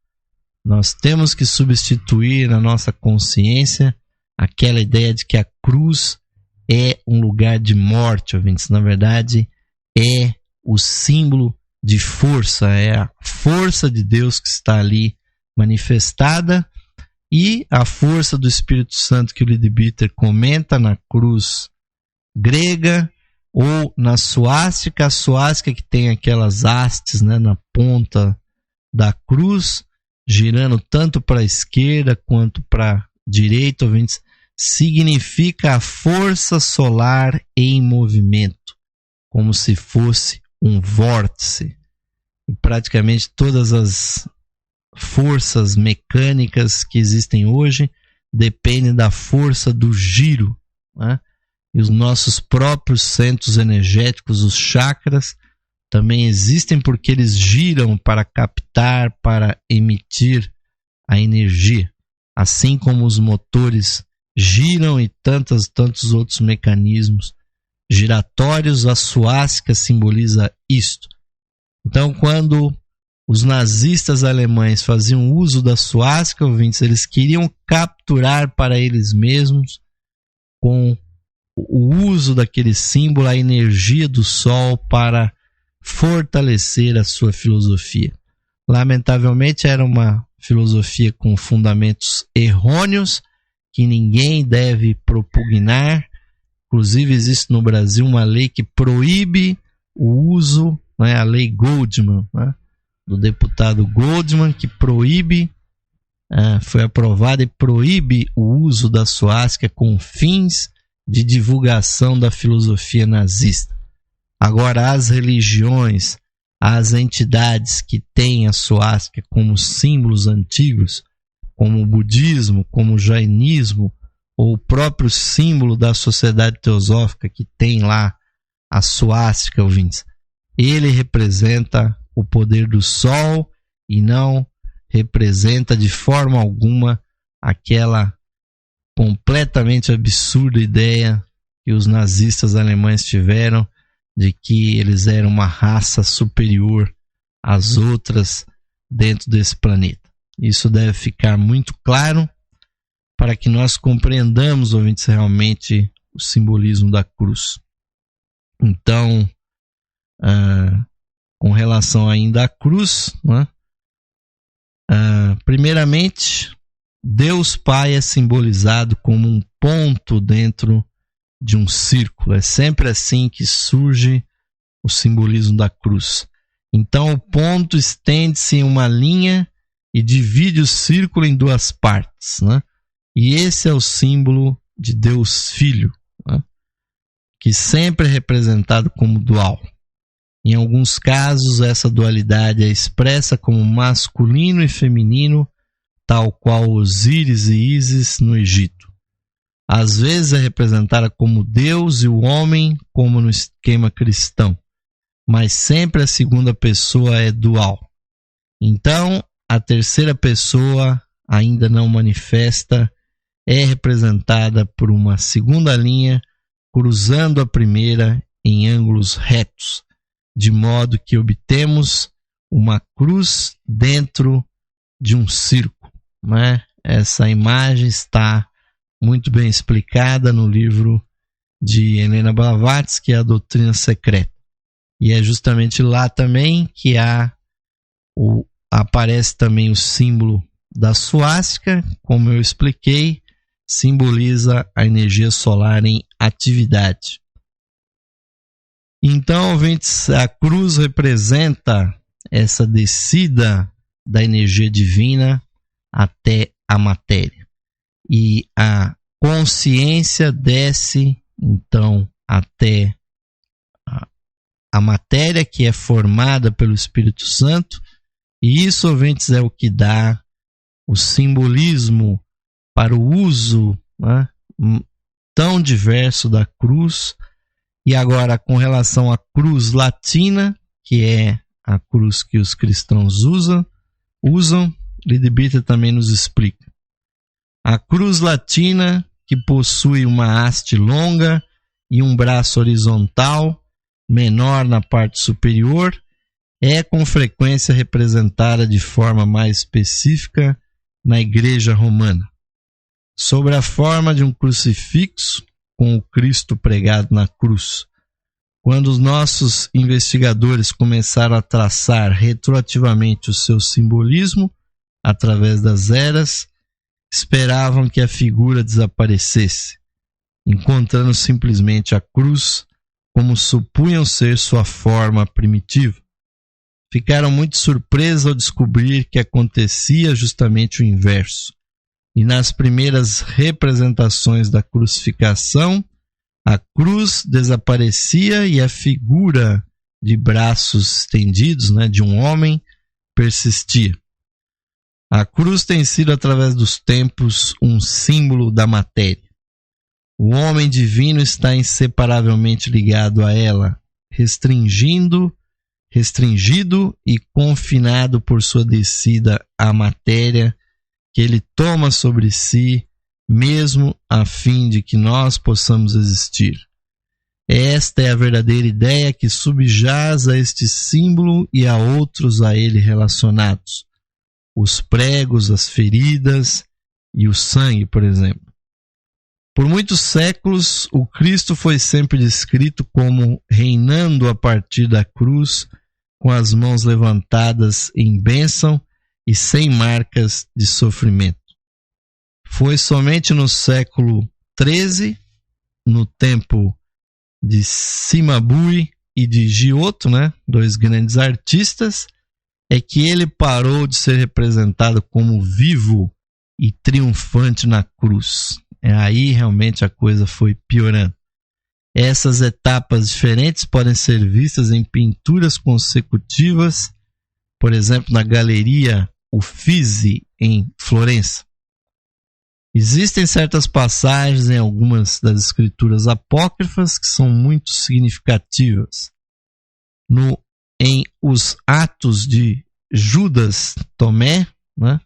Nós temos que substituir na nossa consciência aquela ideia de que a cruz é um lugar de morte, ouvintes. Na verdade, é o símbolo de força, é a força de Deus que está ali manifestada, e a força do Espírito Santo que o Leadbeater comenta na cruz grega ou na suástica, a suástica que tem aquelas hastes, né, na ponta da cruz, girando tanto para a esquerda quanto para a direita, ouvintes, significa a força solar em movimento, como se fosse um vórtice. E praticamente todas as forças mecânicas que existem hoje dependem da força do giro, né? E os nossos próprios centros energéticos, os chakras, também existem porque eles giram para captar, para emitir a energia. Assim como os motores giram e tantos outros mecanismos giratórios, a suástica simboliza isto. Então, quando os nazistas alemães faziam uso da suástica, ouvintes, eles queriam capturar para eles mesmos, com o uso daquele símbolo, a energia do Sol para fortalecer a sua filosofia. Lamentavelmente, era uma filosofia com fundamentos errôneos, que ninguém deve propugnar. Inclusive, existe no Brasil uma lei que proíbe o uso, né, a lei Goldman, né, do deputado Goldman, que proíbe, foi aprovada e proíbe o uso da suástica com fins de divulgação da filosofia nazista. Agora, as religiões, as entidades que têm a suástica como símbolos antigos, como o budismo, como o jainismo, ou o próprio símbolo da sociedade teosófica que tem lá a suástica, ouvintes, ele representa o poder do Sol e não representa de forma alguma aquela completamente absurda ideia que os nazistas alemães tiveram de que eles eram uma raça superior às outras dentro desse planeta. Isso deve ficar muito claro para que nós compreendamos, ouvintes, realmente o simbolismo da cruz. Então, com relação ainda à cruz, né? Primeiramente, Deus Pai é simbolizado como um ponto dentro de um círculo. É sempre assim que surge o simbolismo da cruz. Então, o ponto estende-se em uma linha e divide o círculo em duas partes, né? E esse é o símbolo de Deus Filho, né? Que sempre é representado como dual. Em alguns casos, essa dualidade é expressa como masculino e feminino, tal qual Osíris e Ísis no Egito. Às vezes é representada como Deus e o homem, como no esquema cristão, mas sempre a segunda pessoa é dual. Então, a terceira pessoa, ainda não manifesta, é representada por uma segunda linha, cruzando a primeira em ângulos retos, de modo que obtemos uma cruz dentro de um círculo, né? Essa imagem está muito bem explicada no livro de Helena Blavatsky, A Doutrina Secreta. E é justamente lá também que aparece também o símbolo da suástica, como eu expliquei, simboliza a energia solar em atividade. Então, ouvintes, a cruz representa essa descida da energia divina até a matéria. E a consciência desce, então, até a matéria, que é formada pelo Espírito Santo, e isso, ouvintes, é o que dá o simbolismo para o uso, né, tão diverso da cruz. E agora, com relação à cruz latina, que é a cruz que os cristãos usam, Leadbeater também nos explica. A cruz latina, que possui uma haste longa e um braço horizontal, menor na parte superior, é com frequência representada de forma mais específica na Igreja Romana, sobre a forma de um crucifixo com o Cristo pregado na cruz. Quando os nossos investigadores começaram a traçar retroativamente o seu simbolismo através das eras, esperavam que a figura desaparecesse, encontrando simplesmente a cruz como supunham ser sua forma primitiva. Ficaram muito surpresos ao descobrir que acontecia justamente o inverso. E nas primeiras representações da crucificação, a cruz desaparecia e a figura de braços estendidos, né, de um homem, persistia. A cruz tem sido, através dos tempos, um símbolo da matéria. O homem divino está inseparavelmente ligado a ela, restringido e confinado por sua descida à matéria, que ele toma sobre si, mesmo a fim de que nós possamos existir. Esta é a verdadeira ideia que subjaz a este símbolo e a outros a ele relacionados. Os pregos, as feridas e o sangue, por exemplo. Por muitos séculos, o Cristo foi sempre descrito como reinando a partir da cruz, com as mãos levantadas em bênção e sem marcas de sofrimento. Foi somente no século XIII, no tempo de Cimabue e de Giotto, né, dois grandes artistas, é que ele parou de ser representado como vivo e triunfante na cruz. Aí realmente a coisa foi piorando. Essas etapas diferentes podem ser vistas em pinturas consecutivas, por exemplo, na Galeria Uffizi, em Florença. Existem certas passagens em algumas das escrituras apócrifas que são muito significativas. Em os Atos de Judas Tomé, né,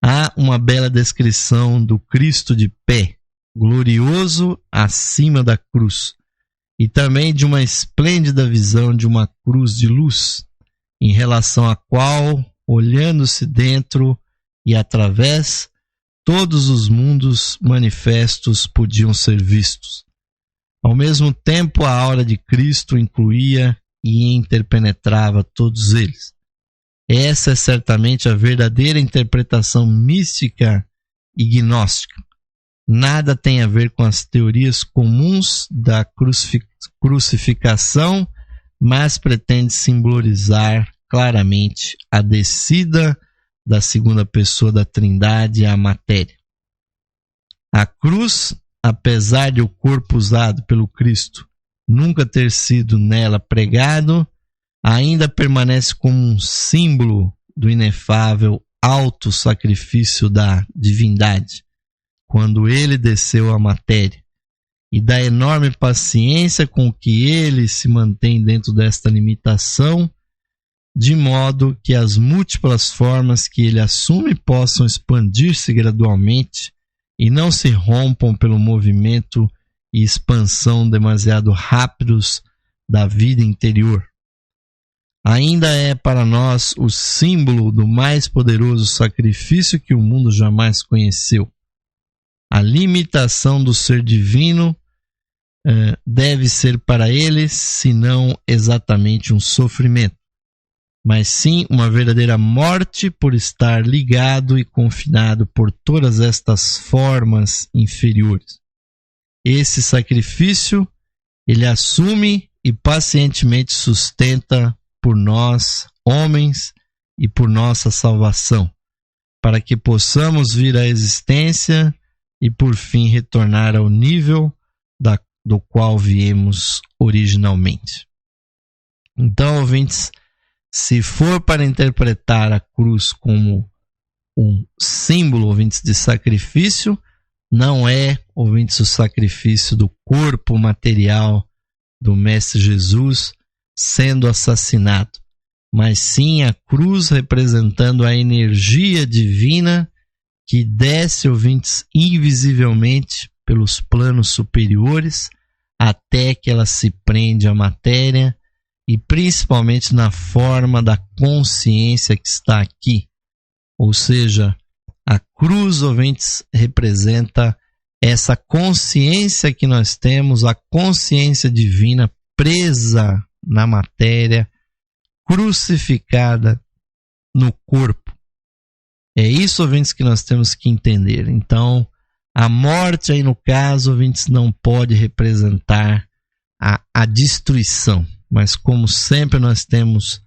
há uma bela descrição do Cristo de pé, glorioso acima da cruz, e também de uma esplêndida visão de uma cruz de luz, em relação à qual, olhando-se dentro e através, todos os mundos manifestos podiam ser vistos. Ao mesmo tempo, a aura de Cristo incluía e interpenetrava todos eles. Essa é certamente a verdadeira interpretação mística e gnóstica. Nada tem a ver com as teorias comuns da crucificação, mas pretende simbolizar claramente a descida da segunda pessoa da Trindade à matéria. A cruz, apesar de o corpo usado pelo Cristo nunca ter sido nela pregado, ainda permanece como um símbolo do inefável alto sacrifício da divindade, quando ele desceu à matéria, e da enorme paciência com que ele se mantém dentro desta limitação, de modo que as múltiplas formas que ele assume possam expandir-se gradualmente e não se rompam pelo movimento e expansão demasiado rápidos da vida interior. Ainda é para nós o símbolo do mais poderoso sacrifício que o mundo jamais conheceu. A limitação do ser divino deve ser para ele, se não exatamente um sofrimento, mas sim uma verdadeira morte por estar ligado e confinado por todas estas formas inferiores. Esse sacrifício ele assume e pacientemente sustenta por nós, homens, e por nossa salvação, para que possamos vir à existência e por fim retornar ao nível do qual viemos originalmente. Então, ouvintes, se for para interpretar a cruz como um símbolo, ouvintes, de sacrifício, não é, ouvintes, o sacrifício do corpo material do Mestre Jesus sendo assassinado, mas sim a cruz representando a energia divina que desce, ouvintes, invisivelmente pelos planos superiores até que ela se prende à matéria e principalmente na forma da consciência que está aqui. Ou seja, a cruz, ouvintes, representa essa consciência que nós temos, a consciência divina presa na matéria, crucificada no corpo. É isso, ouvintes, que nós temos que entender. Então, a morte aí no caso, ouvintes, não pode representar a destruição, mas como sempre nós temos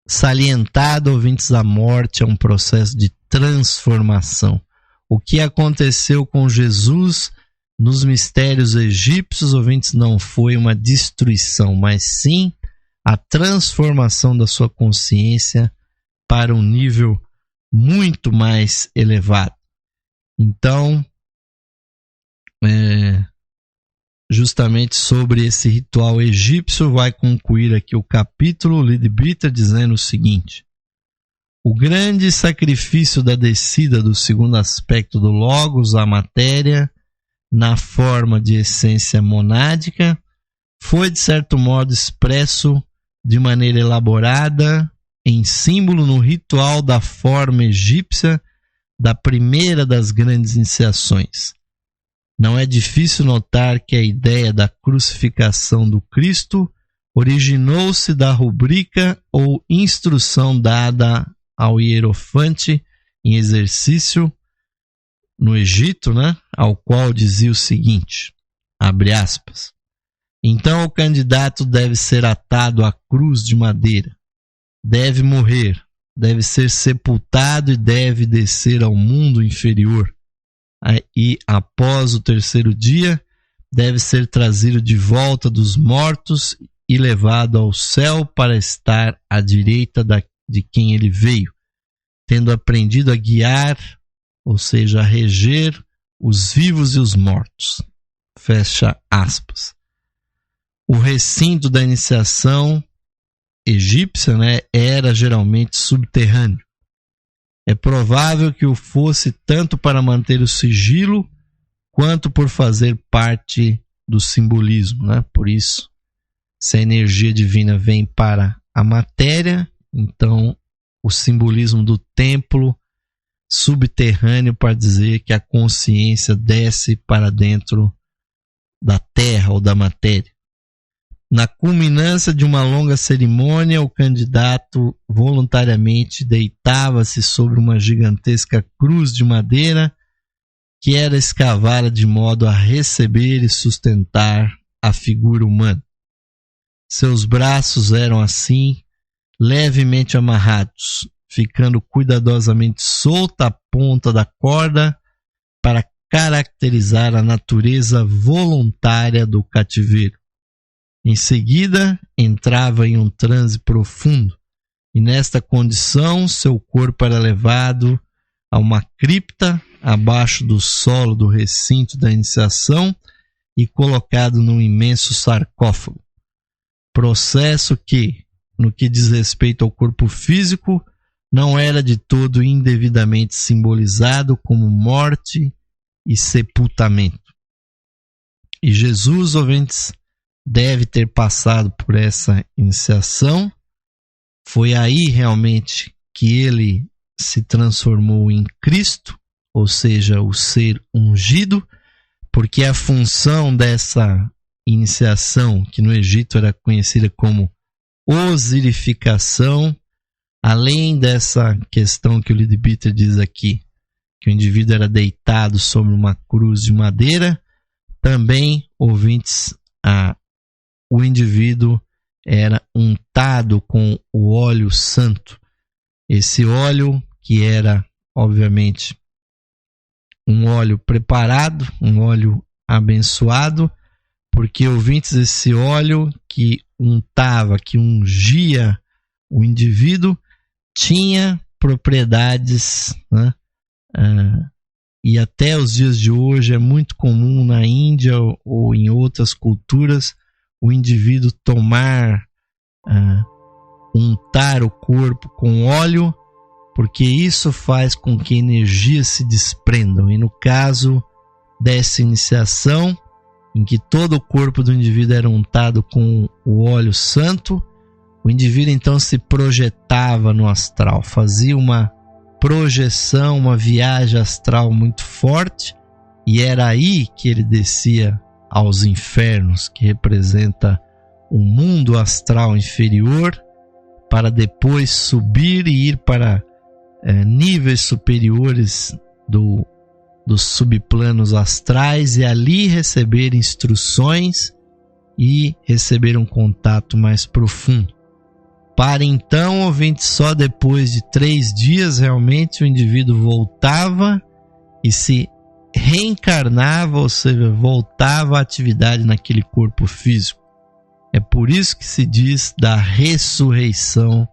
salientado, ouvintes, a morte é um processo de transformação. O que aconteceu com Jesus nos mistérios egípcios, ouvintes, não foi uma destruição, mas sim a transformação da sua consciência para um nível muito mais elevado. Então, justamente sobre esse ritual egípcio, vai concluir aqui o capítulo Leadbeater dizendo o seguinte: o grande sacrifício da descida do segundo aspecto do Logos à matéria, na forma de essência monádica, foi de certo modo expresso de maneira elaborada em símbolo no ritual da forma egípcia da primeira das grandes iniciações. Não é difícil notar que a ideia da crucificação do Cristo originou-se da rubrica ou instrução dada ao hierofante em exercício no Egito, ao qual dizia o seguinte, abre aspas, então o candidato deve ser atado à cruz de madeira, deve morrer, deve ser sepultado e deve descer ao mundo inferior. E após o terceiro dia, deve ser trazido de volta dos mortos e levado ao céu para estar à direita de quem ele veio, tendo aprendido a guiar, ou seja, a reger os vivos e os mortos. Fecha aspas. O recinto da iniciação egípcia, era geralmente subterrâneo. É provável que o fosse tanto para manter o sigilo quanto por fazer parte do simbolismo, Por isso, se a energia divina vem para a matéria, então o simbolismo do templo subterrâneo para dizer que a consciência desce para dentro da terra ou da matéria. Na culminância de uma longa cerimônia, o candidato voluntariamente deitava-se sobre uma gigantesca cruz de madeira que era escavada de modo a receber e sustentar a figura humana. Seus braços eram assim levemente amarrados, ficando cuidadosamente solta a ponta da corda para caracterizar a natureza voluntária do cativeiro. Em seguida, entrava em um transe profundo, e nesta condição seu corpo era levado a uma cripta abaixo do solo do recinto da iniciação e colocado num imenso sarcófago. Processo que, no que diz respeito ao corpo físico, não era de todo indevidamente simbolizado como morte e sepultamento. E Jesus, ouvintes, deve ter passado por essa iniciação. Foi aí realmente que ele se transformou em Cristo, ou seja, o ser ungido, porque a função dessa iniciação, que no Egito era conhecida como osirificação, além dessa questão que o Leadbeater diz aqui, que o indivíduo era deitado sobre uma cruz de madeira, também, ouvintes, o indivíduo era untado com o óleo santo. Esse óleo que era, obviamente, um óleo preparado, um óleo abençoado, porque, ouvintes, esse óleo que untava, que ungia o indivíduo, tinha propriedades, né? E até os dias de hoje é muito comum na Índia ou em outras culturas o indivíduo untar o corpo com óleo, porque isso faz com que energias se desprendam. E no caso dessa iniciação, em que todo o corpo do indivíduo era untado com o óleo santo, o indivíduo então se projetava no astral, fazia uma projeção, uma viagem astral muito forte, e era aí que ele descia aos infernos, que representa o mundo astral inferior, para depois subir e ir para níveis superiores dos subplanos astrais, e ali receber instruções e receber um contato mais profundo. Para então, ouvinte, só depois de 3 dias realmente o indivíduo voltava e se reencarnava, ou seja, voltava à atividade naquele corpo físico. É por isso que se diz da ressurreição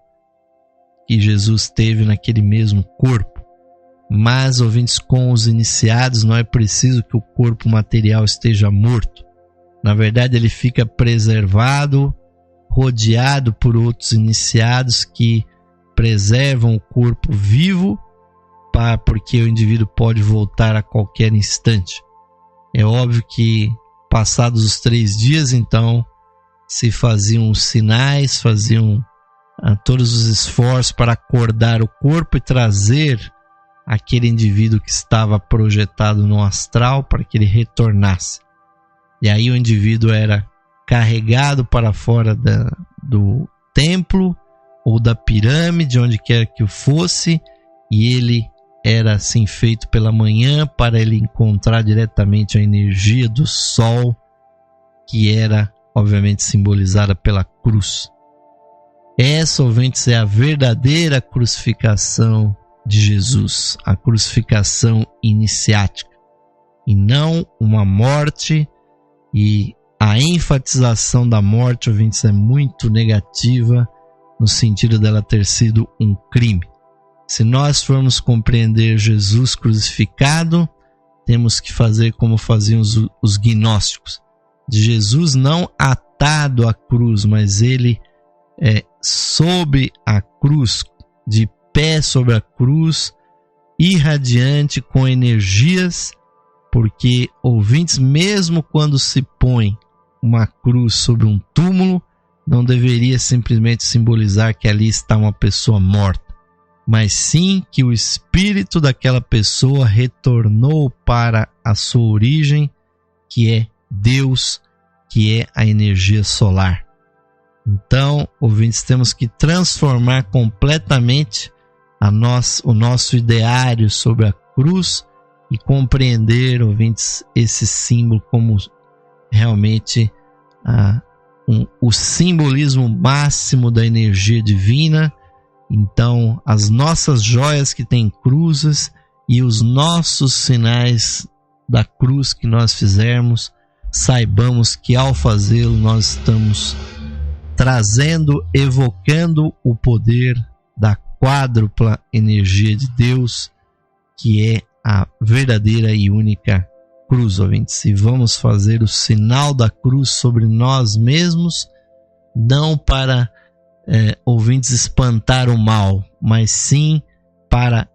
que Jesus teve naquele mesmo corpo. Mas, ouvintes, com os iniciados não é preciso que o corpo material esteja morto. Na verdade, ele fica preservado, rodeado por outros iniciados que preservam o corpo vivo, porque o indivíduo pode voltar a qualquer instante. É óbvio que, passados os 3 dias, então, se faziam os sinais, faziam todos os esforços para acordar o corpo e trazer aquele indivíduo que estava projetado no astral para que ele retornasse. E aí o indivíduo era carregado para fora do templo ou da pirâmide, onde quer que fosse, e ele era assim feito pela manhã para ele encontrar diretamente a energia do sol, que era obviamente simbolizada pela cruz. Essa, ouvintes, é a verdadeira crucificação de Jesus, a crucificação iniciática, e não uma morte. E a enfatização da morte, ouvintes, é muito negativa, no sentido dela ter sido um crime. Se nós formos compreender Jesus crucificado, temos que fazer como faziam os gnósticos, de Jesus não atado à cruz, mas ele sob a cruz, de pé sobre a cruz, irradiante com energias, porque, ouvintes, mesmo quando se põe uma cruz sobre um túmulo, não deveria simplesmente simbolizar que ali está uma pessoa morta, mas sim que o espírito daquela pessoa retornou para a sua origem, que é Deus, que é a energia solar. Então, ouvintes, temos que transformar completamente o nosso ideário sobre a cruz e compreender, ouvintes, esse símbolo como realmente o simbolismo máximo da energia divina. Então, as nossas joias que têm cruzes e os nossos sinais da cruz que nós fizermos, saibamos que ao fazê-lo nós estamos trazendo, evocando o poder da quádrupla energia de Deus, que é a verdadeira e única cruz, ouvintes. E vamos fazer o sinal da cruz sobre nós mesmos, não para, ouvintes, espantar o mal, mas sim para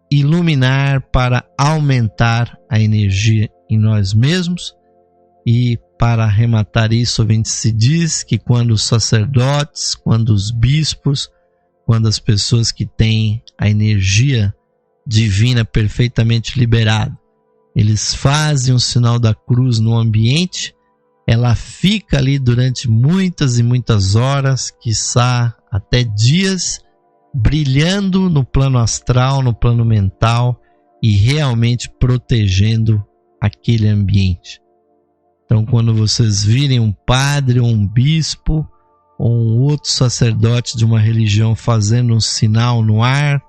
iluminar, para aumentar a energia em nós mesmos. E para arrematar isso, ouvintes, se diz que quando os sacerdotes, quando os bispos, quando as pessoas que têm a energia divina perfeitamente liberada, eles fazem o sinal da cruz no ambiente, ela fica ali durante muitas e muitas horas, quiçá até dias, brilhando no plano astral, no plano mental, e realmente protegendo aquele ambiente. Então, quando vocês virem um padre ou um bispo ou um outro sacerdote de uma religião fazendo um sinal no ar,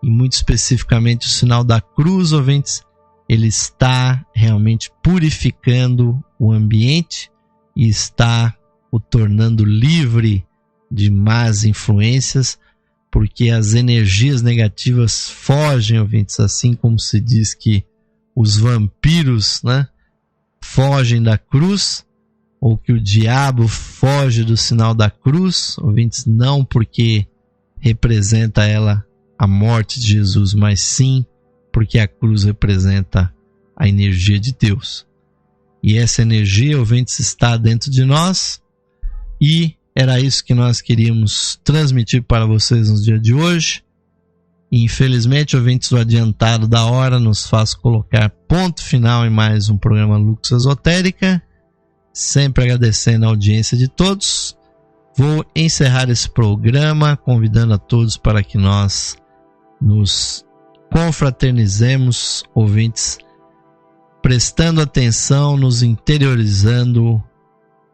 e muito especificamente o sinal da cruz, ouvintes, ele está realmente purificando o ambiente e está o tornando livre de más influências, porque as energias negativas fogem, ouvintes, assim como se diz que os vampiros, né, fogem da cruz, ou que o diabo foge do sinal da cruz, ouvintes, não porque representa ela a morte de Jesus, mas sim porque a cruz representa a energia de Deus. E essa energia, ouvintes, está dentro de nós, e era isso que nós queríamos transmitir para vocês no dia de hoje. E, infelizmente, ouvintes, o adiantado da hora nos faz colocar ponto final em mais um programa Lux Esotérica, sempre agradecendo a audiência de todos. Vou encerrar esse programa convidando a todos para que nós nos confraternizemos, ouvintes, prestando atenção, nos interiorizando,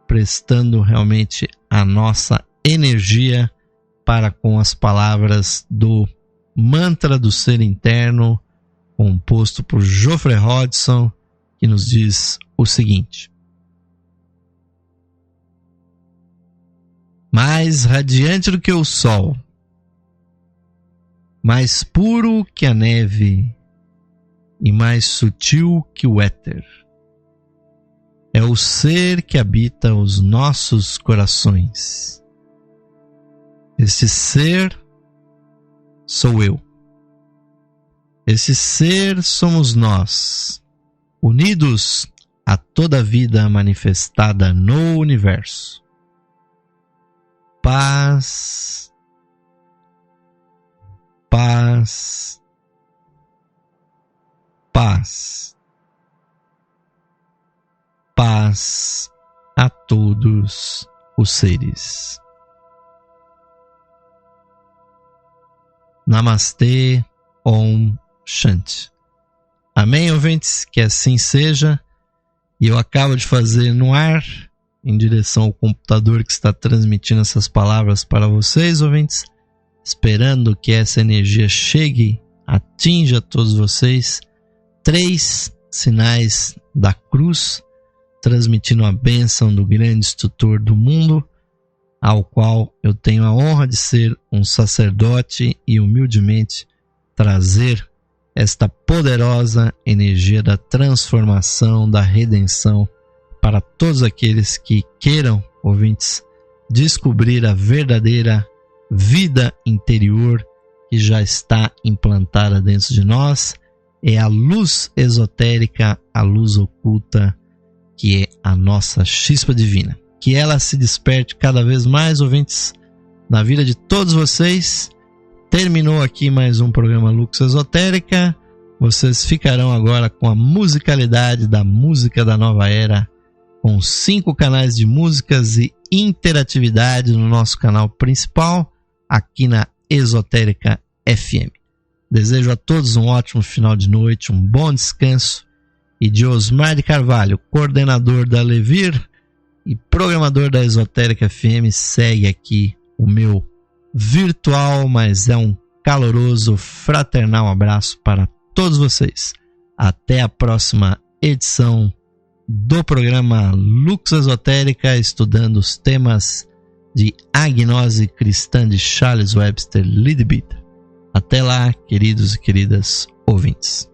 prestando realmente a nossa energia para com as palavras do mantra do ser interno, composto por Geoffrey Hodgson, que nos diz o seguinte: mais radiante do que o sol, mais puro que a neve e mais sutil que o éter, é o ser que habita os nossos corações. Esse ser sou eu. Esse ser somos nós, unidos a toda a vida manifestada no universo. Paz, paz, paz, paz a todos os seres. Namastê, Om Shanti. Amém, ouvintes? Que assim seja. E eu acabo de fazer no ar, em direção ao computador que está transmitindo essas palavras para vocês, ouvintes, esperando que essa energia chegue, atinja todos vocês, 3 sinais da cruz, transmitindo a bênção do grande instrutor do mundo, ao qual eu tenho a honra de ser um sacerdote e humildemente trazer esta poderosa energia da transformação, da redenção para todos aqueles que queiram, ouvintes, descobrir a verdadeira vida interior que já está implantada dentro de nós. É a luz esotérica, a luz oculta, que é a nossa chispa divina. Que ela se desperte cada vez mais, ouvintes, na vida de todos vocês. Terminou aqui mais um programa Lux Esotérica. Vocês ficarão agora com a musicalidade da música da nova era, com 5 canais de músicas e interatividade no nosso canal principal, aqui na Esotérica FM. Desejo a todos um ótimo final de noite, um bom descanso, e de Osmar de Carvalho, coordenador da Levir e programador da Esotérica FM, segue aqui o meu virtual, mas é um caloroso, fraternal abraço para todos vocês. Até a próxima edição do programa Lux Esotérica, estudando os temas de agnose cristã de Charles Webster Leadbeater. Até lá, queridos e queridas ouvintes.